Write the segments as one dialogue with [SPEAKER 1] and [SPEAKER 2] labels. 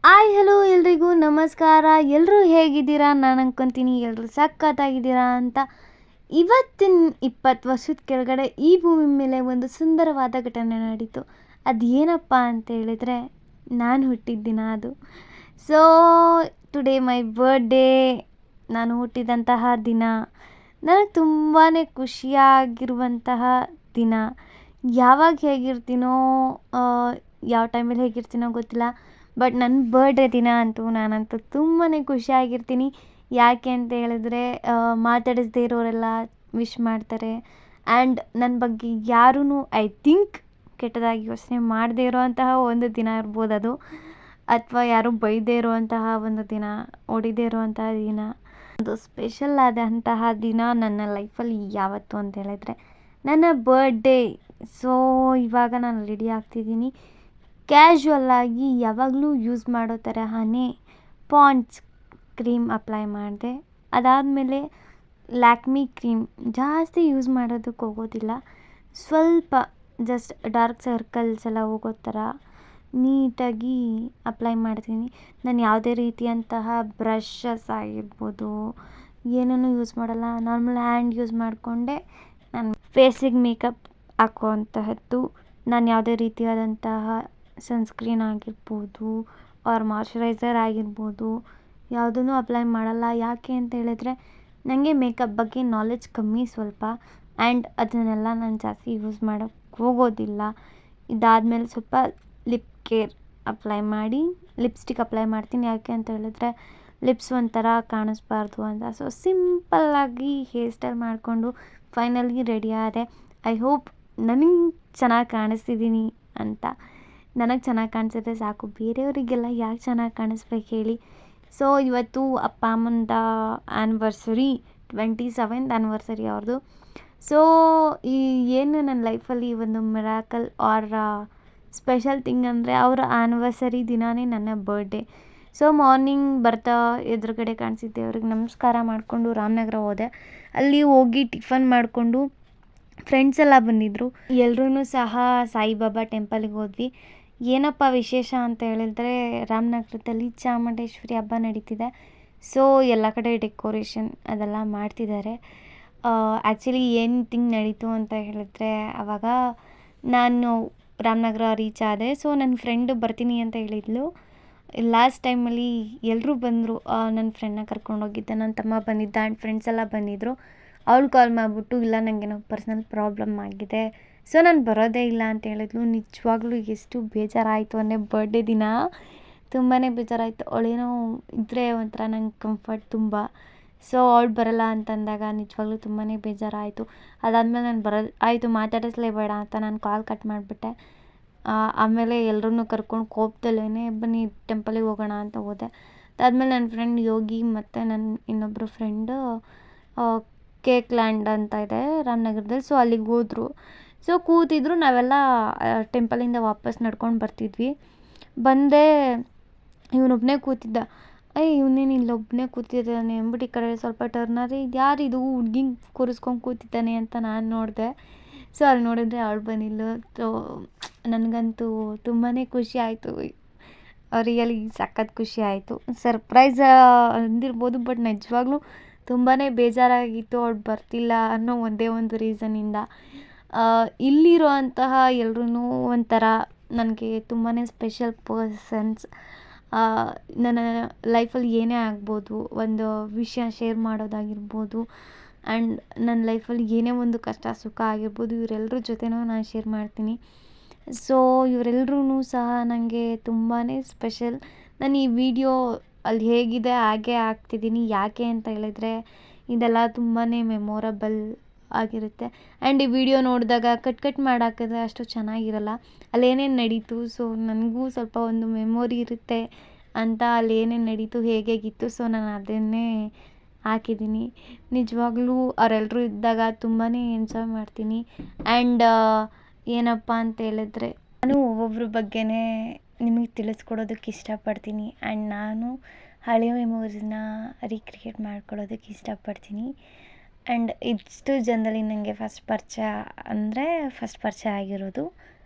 [SPEAKER 1] Hi hello ಎಲ್ರಿಗೂ ನಮಸ್ಕಾರ. ಎಲ್ಲರೂ ಹೇಗಿದ್ದೀರಾ? ನಾನು ಅಂದ್ಕೊತೀನಿ ಎಲ್ಲರೂ ಸಖತ್ತಾಗಿದ್ದೀರಾ ಅಂತ. ಇವತ್ತಿನ 20 ವರ್ಷದ ಕೆಳಗಡೆ ಈ ಭೂಮಿ ಮೇಲೆ ಒಂದು ಸುಂದರವಾದ ಘಟನೆ ನಡೀತು. ಅದು ಏನಪ್ಪ ಅಂತ ಹೇಳಿದರೆ ನಾನು ಹುಟ್ಟಿದ ದಿನ ಅದು. So today my birthday. ನಾನು ಹುಟ್ಟಿದಂತಹ ದಿನ ನನಗೆ ತುಂಬಾ ಖುಷಿಯಾಗಿರುವಂತಹ ದಿನ. ಯಾವಾಗ ಹೇಗಿರ್ತೀನೋ ಯಾವ ಟೈಮಲ್ಲಿ ಹೇಗಿರ್ತೀನೋ ಗೊತ್ತಿಲ್ಲ, ಬಟ್ ನನ್ನ ಬರ್ಡೇ ದಿನ ನಾನಂತೂ ತುಂಬಾ ಖುಷಿಯಾಗಿರ್ತೀನಿ. ಯಾಕೆ ಅಂತ ಹೇಳಿದ್ರೆ ಮಾತಾಡಿಸದೇ ಇರೋರೆಲ್ಲ ವಿಶ್ ಮಾಡ್ತಾರೆ. ಆ್ಯಂಡ್ ನನ್ನ ಬಗ್ಗೆ ಯಾರೂ ಐ ಥಿಂಕ್ ಕೆಟ್ಟದಾಗಿ ಯೋಚನೆ ಮಾಡದೇ ಇರೋವಂತಹ ಒಂದು ದಿನ ಇರ್ಬೋದು ಅದು, ಅಥವಾ ಯಾರೂ ಬೈದೇ ಇರುವಂತಹ ಒಂದು ದಿನ, ಹೊಡಿದೇ ಇರುವಂತಹ ದಿನ. ಒಂದು ಸ್ಪೆಷಲ್ ಆದಂತಹ ದಿನ ನನ್ನ ಲೈಫಲ್ಲಿ ಯಾವತ್ತು ಅಂತ ಹೇಳಿದ್ರೆ ನನ್ನ ಬರ್ಡೇ. ಸೊ ಇವಾಗ ನಾನು ರೆಡಿ ಆಗ್ತಿದ್ದೀನಿ. ಕ್ಯಾಶುವಲ್ ಆಗಿ ಯಾವಾಗಲೂ ಯೂಸ್ ಮಾಡೋ ತರಹನೇ ಪಾಂಡ್ಸ್ ಕ್ರೀಮ್ ಅಪ್ಲೈ ಮಾಡಿದೆ. ಅದಾದಮೇಲೆ ಲ್ಯಾಕ್ಮಿ ಕ್ರೀಮ್ ಜಾಸ್ತಿ ಯೂಸ್ ಮಾಡೋದಕ್ಕೆ ಹೋಗೋದಿಲ್ಲ, ಸ್ವಲ್ಪ ಜಸ್ಟ್ ಡಾರ್ಕ್ ಸರ್ಕಲ್ಸ್ ಎಲ್ಲ ಹೋಗೋ ಥರ ನೀಟಾಗಿ ಅಪ್ಲೈ ಮಾಡ್ತೀನಿ. ನಾನು ಯಾವುದೇ ರೀತಿಯಂತಹ ಬ್ರಷಸ್ ಆಗಿರ್ಬೋದು ಏನೂ ಯೂಸ್ ಮಾಡಲ್ಲ. ನಾರ್ಮಲ್ ಹ್ಯಾಂಡ್ ಯೂಸ್ ಮಾಡಿಕೊಂಡೆ ನಾನು ಫೇಸಿಗೆ ಮೇಕಪ್ ಹಾಕುವಂತಹದ್ದು. ನಾನು ಯಾವುದೇ ರೀತಿಯಾದಂತಹ ಸನ್ಸ್ಕ್ರೀನ್ ಆಗಿರ್ಬೋದು ಆರ್ ಮಾಯ್ಶ್ಚರೈಸರ್ ಆಗಿರ್ಬೋದು ಯಾವುದೂ ಅಪ್ಲೈ ಮಾಡಲ್ಲ. ಯಾಕೆ ಅಂತ ಹೇಳಿದ್ರೆ ನನಗೆ ಮೇಕಪ್ ಬಗ್ಗೆ ನಾಲೆಡ್ಜ್ ಕಮ್ಮಿ ಸ್ವಲ್ಪ, ಆ್ಯಂಡ್ ಅದನ್ನೆಲ್ಲ ನಾನು ಜಾಸ್ತಿ ಯೂಸ್ ಮಾಡೋಕ್ಕೆ ಹೋಗೋದಿಲ್ಲ. ಇದಾದಮೇಲೆ ಸ್ವಲ್ಪ ಲಿಪ್ ಕೇರ್ ಅಪ್ಲೈ ಮಾಡಿ ಲಿಪ್ಸ್ಟಿಕ್ ಅಪ್ಲೈ ಮಾಡ್ತೀನಿ. ಯಾಕೆ ಅಂತ ಹೇಳಿದ್ರೆ ಲಿಪ್ಸ್ ಒಂಥರ ಕಾಣಿಸ್ಬಾರ್ದು ಅಂತ. ಸೊ ಸಿಂಪಲ್ಲಾಗಿ ಹೇರ್ ಸ್ಟೈಲ್ ಮಾಡಿಕೊಂಡು ಫೈನಲಿ ರೆಡಿ ಆದೆ. ಐ ಹೋಪ್ ನನಗೆ ಚೆನ್ನಾಗಿ ಕಾಣಿಸ್ತಿದ್ದೀನಿ ಅಂತ. ನನಗೆ ಚೆನ್ನಾಗಿ ಕಾಣಿಸಿದ್ರೆ ಸಾಕು, ಬೇರೆಯವರಿಗೆಲ್ಲ ಯಾಕೆ ಚೆನ್ನಾಗಿ ಕಾಣಿಸ್ಬೇಕು ಹೇಳಿ. ಸೊ ಇವತ್ತು ಅಪ್ಪ ಅಮ್ಮಂದ ಆ್ಯನಿವರ್ಸರಿ, 27th ಆ್ಯನಿವರ್ಸರಿ ಅವ್ರದ್ದು. ಸೊ ಈ ಏನು ನನ್ನ ಲೈಫಲ್ಲಿ ಒಂದು ಮಿರಾಕಲ್ ಆರ್ ಸ್ಪೆಷಲ್ ಥಿಂಗ್ ಅಂದರೆ ಅವರ ಆ್ಯನಿವರ್ಸರಿ ದಿನವೇ ನನ್ನ ಬರ್ಡೇ. ಸೊ ಮಾರ್ನಿಂಗ್ ಬರ್ತಾ ಎದುರುಗಡೆ ಕಾಣಿಸಿದ್ದೆ ಅವ್ರಿಗೆ ನಮಸ್ಕಾರ ಮಾಡಿಕೊಂಡು ರಾಮನಗರ ಹೋದೆ. ಅಲ್ಲಿ ಹೋಗಿ ಟಿಫನ್ ಮಾಡಿಕೊಂಡು ಫ್ರೆಂಡ್ಸ್ ಎಲ್ಲ ಬಂದಿದ್ದರು. ಎಲ್ಲರೂ ಸಹ ಸಾಯಿಬಾಬಾ ಟೆಂಪಲ್ಗೆ ಹೋದ್ವಿ. ಏನಪ್ಪ ವಿಶೇಷ ಅಂತ ಹೇಳಿದ್ರೆ ರಾಮನಗರದಲ್ಲಿ ಚಾಮುಂಡೇಶ್ವರಿ ಹಬ್ಬ ನಡೀತಿದೆ. ಸೊ ಎಲ್ಲ ಕಡೆ ಡೆಕೋರೇಷನ್ ಅದೆಲ್ಲ ಮಾಡ್ತಿದ್ದಾರೆ. ಆ್ಯಕ್ಚುಲಿ ಏನು ಥಿಂಗ್ ನಡೀತು ಅಂತ ಹೇಳಿದ್ರೆ ಆವಾಗ ನಾನು ರಾಮನಗರ ರೀಚ್ ಆದೆ. ಸೊ ನನ್ನ ಫ್ರೆಂಡು ಬರ್ತೀನಿ ಅಂತ ಹೇಳಿದ್ಲು. ಲಾಸ್ಟ್ ಟೈಮಲ್ಲಿ ಎಲ್ಲರೂ ಬಂದರು. ನನ್ನ ಫ್ರೆಂಡ್ನ ಕರ್ಕೊಂಡೋಗಿದ್ದೆ, ನನ್ನ ತಮ್ಮ ಬಂದಿದ್ದ, ಆ್ಯಂಡ್ ಫ್ರೆಂಡ್ಸ್ ಎಲ್ಲ ಬಂದಿದ್ದರು. ಅವಳು ಕಾಲ್ ಮಾಡಿಬಿಟ್ಟು ಇಲ್ಲ ನನಗೇನೋ ಪರ್ಸ್ನಲ್ ಪ್ರಾಬ್ಲಮ್ ಆಗಿದೆ, ಸೊ ನಾನು ಬರೋದೇ ಇಲ್ಲ ಅಂತ ಹೇಳಿದ್ಲು. ನಿಜವಾಗ್ಲೂ ಎಷ್ಟು ಬೇಜಾರಾಯಿತು ಅಂದರೆ ಬರ್ಡೇ ದಿನ ತುಂಬಾ ಬೇಜಾರಾಯಿತು. ಅವಳೇನೋ ಇದ್ದರೆ ಒಂಥರ ನಂಗೆ ಕಂಫರ್ಟ್ ತುಂಬ. ಸೊ ಅವಳು ಬರೋಲ್ಲ ಅಂತಂದಾಗ ನಿಜವಾಗ್ಲೂ ತುಂಬಾ ಬೇಜಾರಾಯಿತು. ಅದಾದಮೇಲೆ ನಾನು ಬರೋದು ಆಯಿತು, ಮಾತಾಡಿಸ್ಲೇಬೇಡ ಅಂತ ನಾನು ಕಾಲ್ ಕಟ್ ಮಾಡಿಬಿಟ್ಟೆ. ಆಮೇಲೆ ಎಲ್ಲರನ್ನೂ ಕರ್ಕೊಂಡು ಕೋಪದಲ್ಲೇ ಬನ್ನಿ ಟೆಂಪಲಿಗೆ ಹೋಗೋಣ ಅಂತ ಹೋದೆ. ಅದಾದಮೇಲೆ ನನ್ನ ಫ್ರೆಂಡ್ ಯೋಗಿ ಮತ್ತು ನನ್ನ ಇನ್ನೊಬ್ಬರು ಫ್ರೆಂಡು ಕೇಕ್ ಲ್ಯಾಂಡ್ ಅಂತ ಇದೆ ರಾಮನಗರದಲ್ಲಿ, ಸೊ ಅಲ್ಲಿಗೆ ಹೋದರು. ಸೊ ಕೂತಿದ್ರು, ನಾವೆಲ್ಲ ಟೆಂಪಲಿಂದ ವಾಪಸ್ ನಡ್ಕೊಂಡು ಬರ್ತಿದ್ವಿ. ಬಂದೆ, ಇವನೊಬ್ಬನೇ ಕೂತಿದ್ದ. ಇವನೇನು ಇಲ್ಲೊಬ್ಬನೇ ಕೂತಿದ್ದಾನೆ ಅಂದ್ಬಿಟ್ಟು ಈ ಕಡೆ ಸ್ವಲ್ಪ ಟರ್ನಾರಿ, ಯಾರಿದು ಹುಡ್ಗಿಂಗೆ ಕೂರಿಸ್ಕೊಂಡು ಕೂತಿದ್ದಾನೆ ಅಂತ ನಾನು ನೋಡಿದೆ. ಸೊ ಅಲ್ಲಿ ನೋಡಿದ್ರೆ ಅವಳು ಬಂದಿಲ್ಲ. ಸೊ ನನಗಂತೂ ತುಂಬಾ ಖುಷಿ ಆಯಿತು, ರಿಯಲಿ ಸಖತ್ ಖುಷಿ ಆಯಿತು. ಸರ್ಪ್ರೈಸ್ ಅಂದಿರ್ಬೋದು, ಬಟ್ ನಿಜವಾಗ್ಲೂ ತುಂಬಾ ಬೇಜಾರಾಗಿತ್ತು ಅವಳು ಬರ್ತಿಲ್ಲ ಅನ್ನೋ ಒಂದೇ ಒಂದು ರೀಸನಿಂದ. ಇಲ್ಲಿರೋ ಅಂತಹ ಎಲ್ಲರೂ ಒಂಥರ ನನಗೆ ತುಂಬಾ ಸ್ಪೆಷಲ್ ಪರ್ಸನ್ಸ್. ನನ್ನ ಲೈಫಲ್ಲಿ ಏನೇ ಆಗ್ಬೋದು, ಒಂದು ವಿಷಯ ಶೇರ್ ಮಾಡೋದಾಗಿರ್ಬೋದು, ಆ್ಯಂಡ್ ನನ್ನ ಲೈಫಲ್ಲಿ ಏನೇ ಒಂದು ಕಷ್ಟ ಸುಖ ಆಗಿರ್ಬೋದು, ಇವರೆಲ್ಲರ ಜೊತೆನೂ ನಾನು ಶೇರ್ ಮಾಡ್ತೀನಿ. ಸೊ ಇವರೆಲ್ಲರೂ ಸಹ ನನಗೆ ತುಂಬಾ ಸ್ಪೆಷಲ್. ನಾನು ಈ ವಿಡಿಯೋ ಅಲ್ಲಿ ಹೇಗಿದೆ ಹಾಗೇ ಹಾಕ್ತಿದ್ದೀನಿ. ಯಾಕೆ ಅಂತ ಹೇಳಿದರೆ ಇದೆಲ್ಲ ತುಂಬಾ ಮೆಮೊರಬಲ್ ಆಗಿರುತ್ತೆ. ಆ್ಯಂಡ್ ಈ ವಿಡಿಯೋ ನೋಡಿದಾಗ ಕಟ್ ಮಾಡಿ ಹಾಕಿದ್ರೆ ಅಷ್ಟು ಚೆನ್ನಾಗಿರಲ್ಲ. ಅಲ್ಲೇನೇನು ನಡೀತು, ಸೊ ನನಗೂ ಸ್ವಲ್ಪ ಒಂದು ಮೆಮೊರಿ ಇರುತ್ತೆ ಅಂತ ಅಲ್ಲಿ ಏನೇನು ನಡೀತು, ಹೇಗಿತ್ತು, ಸೊ ನಾನು ಅದನ್ನೇ ಹಾಕಿದ್ದೀನಿ. ನಿಜವಾಗ್ಲೂ ಅವರೆಲ್ಲರೂ ಇದ್ದಾಗ ತುಂಬಾ ಎಂಜಾಯ್ ಮಾಡ್ತೀನಿ. ಆ್ಯಂಡ್ ಏನಪ್ಪ ಅಂತ ಹೇಳಿದ್ರೆ ನಾನು ಒಬ್ಬೊಬ್ಬರ ಬಗ್ಗೆನೇ ನಿಮಗೆ ತಿಳಿಸ್ಕೊಡೋದಕ್ಕೆ ಇಷ್ಟಪಡ್ತೀನಿ. ಆ್ಯಂಡ್ ನಾನು ಹಳೆಯ ಮೆಮೊರೀಸ್ನ ರೀಕ್ರಿಯೇಟ್ ಮಾಡ್ಕೊಳ್ಳೋದಕ್ಕೆ ಇಷ್ಟಪಡ್ತೀನಿ. ಆ್ಯಂಡ್ ಇಷ್ಟು ಜನದಲ್ಲಿ ನನಗೆ ಫಸ್ಟ್ ಪರಿಚಯ ಆಗಿರೋದು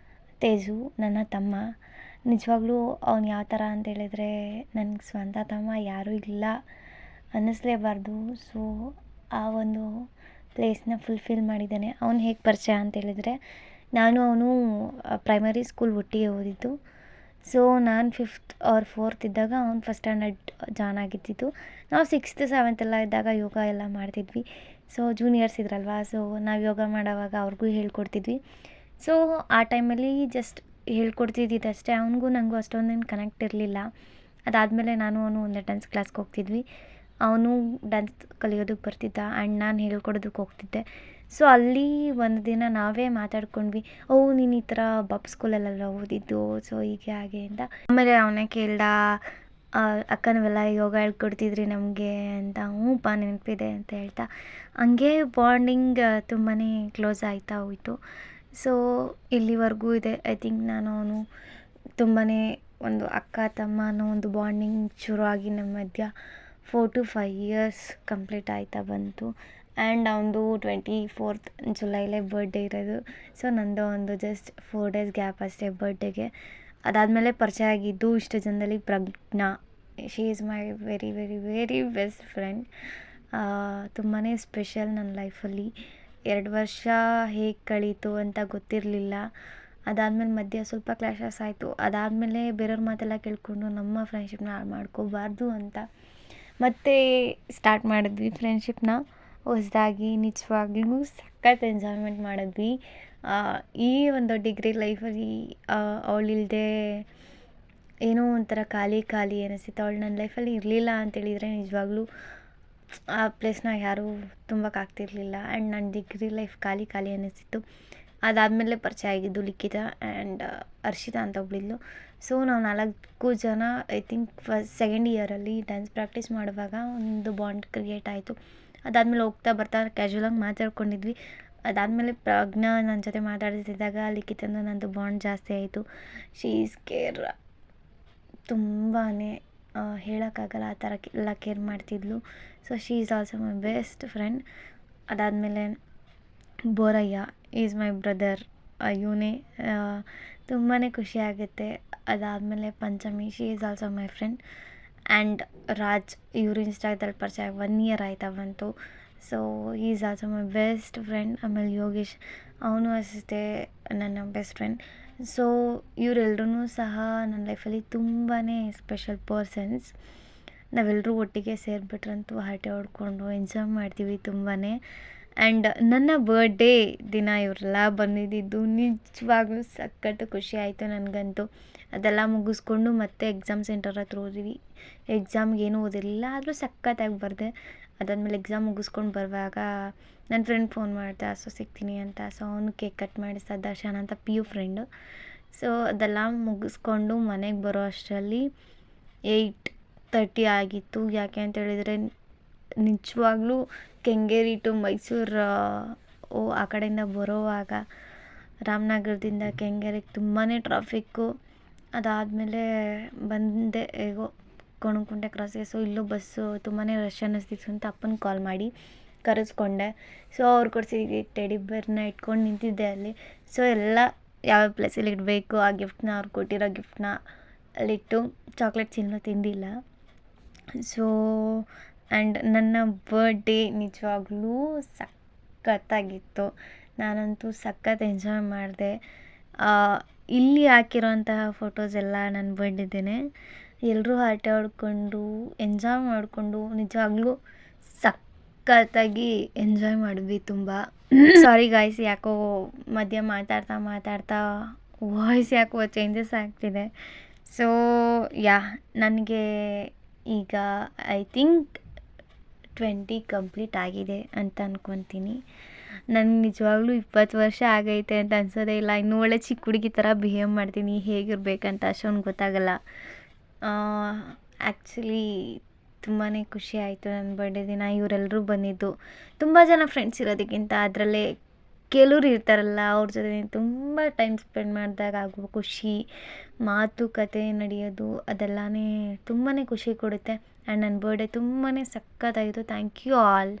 [SPEAKER 1] ತೇಜು, ನನ್ನ ತಮ್ಮ. ನಿಜವಾಗ್ಲೂ ಅವ್ನು ಯಾವ ಥರ ಅಂತ ಹೇಳಿದರೆ ನನಗೆ ಸ್ವಂತ ತಮ್ಮ ಯಾರೂ ಇಲ್ಲ ಅನ್ನಿಸ್ಲೇಬಾರ್ದು. ಸೊ ಆ ಒಂದು ಪ್ಲೇಸ್ನ ಫುಲ್ಫಿಲ್ ಮಾಡಿದ್ದಾನೆ. ಅವ್ನು ಹೇಗೆ ಪರಿಚಯ ಅಂತ ಹೇಳಿದರೆ, ನಾನು ಅವನು ಪ್ರೈಮರಿ ಸ್ಕೂಲ್ ಒಟ್ಟಿಗೆ ಓದಿದ್ದು. ಸೊ ನಾನು 5th ಆರ್ 4th ಇದ್ದಾಗ ಅವ್ನು ಫಸ್ಟ್ ಸ್ಟ್ಯಾಂಡರ್ಡ್ ಜಾಯ್ನ್ ಆಗಿದ್ದಿದ್ದು. ನಾವು 6th 7th ಎಲ್ಲ ಇದ್ದಾಗ ಯೋಗ ಎಲ್ಲ ಮಾಡ್ತಿದ್ವಿ. ಸೊ ಜೂನಿಯರ್ಸ್ ಇದ್ರಲ್ವ, ಸೊ ನಾವು ಯೋಗ ಮಾಡೋವಾಗ ಅವ್ರಿಗೂ ಹೇಳ್ಕೊಡ್ತಿದ್ವಿ. ಸೊ ಆ ಟೈಮಲ್ಲಿ ಜಸ್ಟ್ ಹೇಳ್ಕೊಡ್ತಿದ್ದಿದ್ದಷ್ಟೇ. ಅವನಿಗೂ ನನಗೂ ಅಷ್ಟೊಂದೇನು ಕನೆಕ್ಟ್ ಇರಲಿಲ್ಲ. ಅದಾದಮೇಲೆ ನಾನು ಅವನು ಒಂದೇ ಡ್ಯಾನ್ಸ್ ಕ್ಲಾಸ್ಗೆ ಹೋಗ್ತಿದ್ವಿ. ಅವನು ಡ್ಯಾನ್ಸ್ ಕಲಿಯೋದಕ್ಕೆ ಬರ್ತಿದ್ದ ಆ್ಯಂಡ್ ನಾನು ಹೇಳ್ಕೊಡೋದಕ್ಕೆ ಹೋಗ್ತಿದ್ದೆ. ಸೊ ಅಲ್ಲಿ ಒಂದು ದಿನ ನಾವೇ ಮಾತಾಡ್ಕೊಂಡ್ವಿ, ನೀನು ಈ ಥರ ಬಬ್ ಸ್ಕೂಲಲ್ಲೆಲ್ಲ ಓದಿದ್ದು, ಸೊ ಹೀಗೆ ಹಾಗೆ ಅಂತ. ಆಮೇಲೆ ಅವನೇ ಕೇಳ್ದ, ಅಕ್ಕ ನೀವೆಲ್ಲ ಯೋಗ ಹೇಳ್ಕೊಡ್ತಿದ್ರಿ ನಮಗೆ ಅಂತ. ಹ್ಞೂಪ್ಪ ನೆನಪಿದೆ ಅಂತ ಹೇಳ್ತಾ, ಹಂಗೆ ಬಾಂಡಿಂಗ್ ತುಂಬಾ ಕ್ಲೋಸ್ ಆಯ್ತಾ ಹೋಯಿತು. ಸೊ ಇಲ್ಲಿವರೆಗೂ ಇದೆ. ಐ ಥಿಂಕ್ ನಾನು ಅವನು ತುಂಬಾ ಒಂದು ಅಕ್ಕ ತಮ್ಮ ಅನ್ನೋ ಒಂದು ಬಾಂಡಿಂಗ್ ಶುರುವಾಗಿ ನಮ್ಮ ಮಧ್ಯ 4 to 5 years ಕಂಪ್ಲೀಟ್ ಆಯ್ತಾ ಬಂತು. ಆ್ಯಂಡ್ ಅವನದು 24th ಜುಲೈಲೇ ಬರ್ಡೇ ಇರೋದು. ಸೊ ನಂದು ಒಂದು ಜಸ್ಟ್ 4 days ಗ್ಯಾಪ್ ಅಷ್ಟೇ ಬರ್ಡೇಗೆ. ಅದಾದಮೇಲೆ ಪರಿಚಯ ಆಗಿದ್ದು ಇಷ್ಟು ಜನದಲ್ಲಿ Prajna. She is my very very very best friend. ತುಂಬಾ ಸ್ಪೆಷಲ್ ನನ್ನ ಲೈಫಲ್ಲಿ. 2 ವರ್ಷ ಹೇಗೆ ಕಳೀತು ಅಂತ ಗೊತ್ತಿರಲಿಲ್ಲ. ಅದಾದಮೇಲೆ ಮಧ್ಯೆ ಸ್ವಲ್ಪ ಕ್ಲಾಶಸ್ ಆಯಿತು. ಅದಾದಮೇಲೆ ಬೇರೆಯವ್ರ ಮಾತೆಲ್ಲ ಕೇಳಿಕೊಂಡು ನಮ್ಮ ಫ್ರೆಂಡ್ಶಿಪ್ನ ಹಾಳು ಮಾಡ್ಕೋಬಾರ್ದು ಅಂತ ಮತ್ತೆ ಸ್ಟಾರ್ಟ್ ಮಾಡಿದ್ವಿ ಫ್ರೆಂಡ್ಶಿಪ್ನ ಹೊಸದಾಗಿ. ನಿಜವಾಗ್ಲೂ ಸಖತ್ ಎಂಜಾಯ್ಮೆಂಟ್ ಮಾಡಿದ್ವಿ. ಈ ಒಂದು ಡಿಗ್ರಿ ಲೈಫಲ್ಲಿ ಅವಳಿಲ್ಲದೆ ಏನೋ ಒಂಥರ ಖಾಲಿ ಖಾಲಿ ಅನ್ನಿಸ್ತಿತ್ತು. ಅವಳು ನನ್ನ ಲೈಫಲ್ಲಿ ಇರಲಿಲ್ಲ ಅಂತೇಳಿದರೆ ನಿಜವಾಗ್ಲೂ ಆ ಪ್ಲೇಸ್ನ ಯಾರೂ ತುಂಬಕ್ಕಾಗ್ತಿರ್ಲಿಲ್ಲ. ಆ್ಯಂಡ್ ನನ್ನ ಡಿಗ್ರಿ ಲೈಫ್ ಖಾಲಿ ಖಾಲಿ ಅನ್ನಿಸ್ತಿತ್ತು. ಅದಾದಮೇಲೆ ಪರಿಚಯ ಆಗಿದ್ದು ಲಿಖಿತ ಆ್ಯಂಡ್ ಹರ್ಷಿತಾ ಅಂತ ಒಬ್ಬಳಿದ್ಲು. ಸೊ ನಾವು 4 ಜನ ಐ ಥಿಂಕ್ ಸೆಕೆಂಡ್ ಇಯರಲ್ಲಿ ಡ್ಯಾನ್ಸ್ ಪ್ರಾಕ್ಟೀಸ್ ಮಾಡುವಾಗ ಒಂದು ಬಾಂಡ್ ಕ್ರಿಯೇಟ್ ಆಯಿತು. ಅದಾದಮೇಲೆ ಹೋಗ್ತಾ ಬರ್ತಾ ಕ್ಯಾಶುವಲಾಗಿ ಮಾತಾಡ್ಕೊಂಡಿದ್ವಿ. ಅದಾದಮೇಲೆ ಪ್ರಜ್ಞಾ ನನ್ನ ಜೊತೆ ಮಾತಾಡ್ತಿದ್ದಾಗ ಲಿಖಿತಂದು ನನ್ನದು ಬಾಂಡ್ ಜಾಸ್ತಿ ಆಯಿತು. ಶಿ ಈಸ್ ಕೇರ್, ತುಂಬಾ ಹೇಳೋಕ್ಕಾಗಲ್ಲ ಆ ಥರ ಎಲ್ಲ ಕೇರ್ ಮಾಡ್ತಿದ್ಲು. So she is also my best friend. ಅದಾದಮೇಲೆ ಬೋರಯ್ಯ ಈಸ್ ಮೈ ಬ್ರದರ್. ಇವನೇ ತುಂಬಾ ಖುಷಿ ಆಗುತ್ತೆ. ಅದಾದಮೇಲೆ Panchami, she is also my friend. And Raj, ಇವರು ಇನ್ಸ್ಟಾದಲ್ಲಿ ಪರಿಚಯ 1 year ಆಯ್ತಾ ಬಂತು. So is also my best friend. ಆಮೇಲೆ ಯೋಗೇಶ್, ಅವನು ಅಷ್ಟೇ ನನ್ನ ಬೆಸ್ಟ್ ಫ್ರೆಂಡ್. ಸೊ ಇವರೆಲ್ಲರೂ ಸಹ ನನ್ನ ಲೈಫಲ್ಲಿ ತುಂಬಾ ಸ್ಪೆಷಲ್ ಪರ್ಸನ್ಸ್. ನಾವೆಲ್ಲರೂ ಒಟ್ಟಿಗೆ ಸೇರಿಬಿಟ್ರಂತೂ ಹರಟೆ ಹೊಡ್ಕೊಂಡು ಎಂಜಾಯ್ ಮಾಡ್ತೀವಿ ತುಂಬಾ. ಆ್ಯಂಡ್ ನನ್ನ ಬರ್ಡೇ ದಿನ ಇವರೆಲ್ಲ ಬಂದಿದ್ದು ನಿಜವಾಗ್ಲೂ ಸಖತ್ತು ಖುಷಿ ಆಯಿತು ನನಗಂತೂ. ಅದೆಲ್ಲ ಮುಗಿಸ್ಕೊಂಡು ಮತ್ತೆ ಎಕ್ಸಾಮ್ ಸೆಂಟರ್ ಹತ್ರ ಹೋದ್ವಿ. ಎಕ್ಸಾಮ್ಗೆ ಏನೂ ಓದಿರಲಿಲ್ಲ, ಆದರೂ ಸಖತ್ತಾಗಿ ಬರೆದೆ. ಅದಾದಮೇಲೆ ಎಕ್ಸಾಮ್ ಮುಗಿಸ್ಕೊಂಡು ಬರುವಾಗ ನನ್ನ ಫ್ರೆಂಡ್ ಫೋನ್ ಮಾಡ್ದೆ, ಸೊ ಸಿಗ್ತೀನಿ ಅಂತ. ಸೊ ಅವನು ಕೇಕ್ ಕಟ್ ಮಾಡಿಸ್ದ, ದರ್ಶನ್ ಅಂತ PU ಫ್ರೆಂಡು. ಸೊ ಅದೆಲ್ಲ ಮುಗಿಸ್ಕೊಂಡು ಮನೆಗೆ ಬರೋ ಅಷ್ಟರಲ್ಲಿ 8:30 ಆಗಿತ್ತು. ಯಾಕೆ ಅಂತ ಹೇಳಿದರೆ ನಿಜವಾಗ್ಲೂ ಕೆಂಗೇರಿ ಟು ಮೈಸೂರು ಆ ಕಡೆಯಿಂದ ಬರೋವಾಗ ರಾಮನಗರದಿಂದ ಕೆಂಗೇರಿಗೆ ತುಂಬಾ ಟ್ರಾಫಿಕ್ಕು. ಅದಾದಮೇಲೆ ಬಂದೆ ಹೇಗೋ ಕೋಣನಕುಂಟೆ ಕ್ರಾಸಿಗೆ. ಸೊ ಇಲ್ಲೂ ಬಸ್ಸು ತುಂಬಾ ರಶ್ ಅನ್ನಿಸ್ತಿತ್ತು ಅಂತ ಅಪ್ಪನ ಕಾಲ್ ಮಾಡಿ ಕರೆಸ್ಕೊಂಡೆ. ಸೊ ಅವ್ರು ಕೊಡಿಸಿದ ಟೆಡಿ ಬೇರ್ನ ಇಟ್ಕೊಂಡು ನಿಂತಿದ್ದೆ ಅಲ್ಲಿ. ಸೊ ಎಲ್ಲ ಯಾವ ಪ್ಲೇಸಲ್ಲಿ ಇಡಬೇಕು ಆ ಗಿಫ್ಟ್ನ, ಅವ್ರು ಕೊಟ್ಟಿರೋ ಗಿಫ್ಟ್ನ ಅಲ್ಲಿಟ್ಟು ಚಾಕ್ಲೇಟ್ಸ್ ಇನ್ನೂ ತಿಂದಿಲ್ಲ. ಸೊ ಆ್ಯಂಡ್ ನನ್ನ ಬರ್ಡೇ ನಿಜವಾಗ್ಲೂ ಸಖತ್ತಾಗಿತ್ತು. ನಾನಂತೂ ಸಖತ್ ಎಂಜಾಯ್ ಮಾಡಿದೆ. ಇಲ್ಲಿ ಹಾಕಿರೋಂತಹ ಫೋಟೋಸ್ ಎಲ್ಲ ನನ್ನ ಬರ್ಡೇದೇನೆ. ಎಲ್ಲರೂ ಹರಟೆ ಹೊಡ್ಕೊಂಡು ಎಂಜಾಯ್ ಮಾಡಿಕೊಂಡು ನಿಜವಾಗ್ಲೂ ಸಖತ್ತಾಗಿ ಎಂಜಾಯ್ ಮಾಡಿದ್ವಿ ತುಂಬ. ಸಾರಿ ಗಾಯ್ಸ್, ಯಾಕೋ ಮಧ್ಯೆ ಮಾತಾಡ್ತಾ ವಾಯ್ಸ್ ಯಾಕೋ ಚೇಂಜಸ್ ಆಗ್ತಿದೆ. ಸೊ ನನಗೆ ಈಗ ಐ ಥಿಂಕ್ 20 ಕಂಪ್ಲೀಟ್ ಆಗಿದೆ ಅಂತ ಅಂದ್ಕೊತೀನಿ. ನನಗೆ ನಿಜವಾಗ್ಲೂ 20 ವರ್ಷ ಆಗೈತೆ ಅಂತ ಅನ್ಸೋದೇ ಇಲ್ಲ. ಇನ್ನೂ ಒಳ್ಳೆ ಚಿಕ್ಕ ಹುಡುಗಿ ಥರ ಬಿಹೇವ್ ಮಾಡ್ತೀನಿ. ಹೇಗಿರ್ಬೇಕಂತ ಅಷ್ಟೊಂದು ಗೊತ್ತಾಗಲ್ಲ. ಆ್ಯಕ್ಚುಲಿ ತುಂಬಾ ಖುಷಿ ಆಯಿತು ನನ್ನ ಬರ್ಡೇ ದಿನ. ಇವರೆಲ್ಲರೂ ಬಂದಿದ್ದು, ತುಂಬ ಜನ ಫ್ರೆಂಡ್ಸ್ ಇರೋದಕ್ಕಿಂತ ಅದರಲ್ಲೇ ಕೆಲವ್ರು ಇರ್ತಾರಲ್ಲ ಅವ್ರ ಜೊತೆ ತುಂಬ ಟೈಮ್ ಸ್ಪೆಂಡ್ ಮಾಡಿದಾಗ ಆಗುವ ಖುಷಿ, ಮಾತುಕತೆ ನಡೆಯೋದು ಅದೆಲ್ಲನೇ ತುಂಬಾ ಖುಷಿ ಕೊಡುತ್ತೆ. ಆ್ಯಂಡ್ ನನ್ನ ಬರ್ಡೇ ತುಂಬಾ ಸಖತ್ತಾಗಿತ್ತು. Thank you all.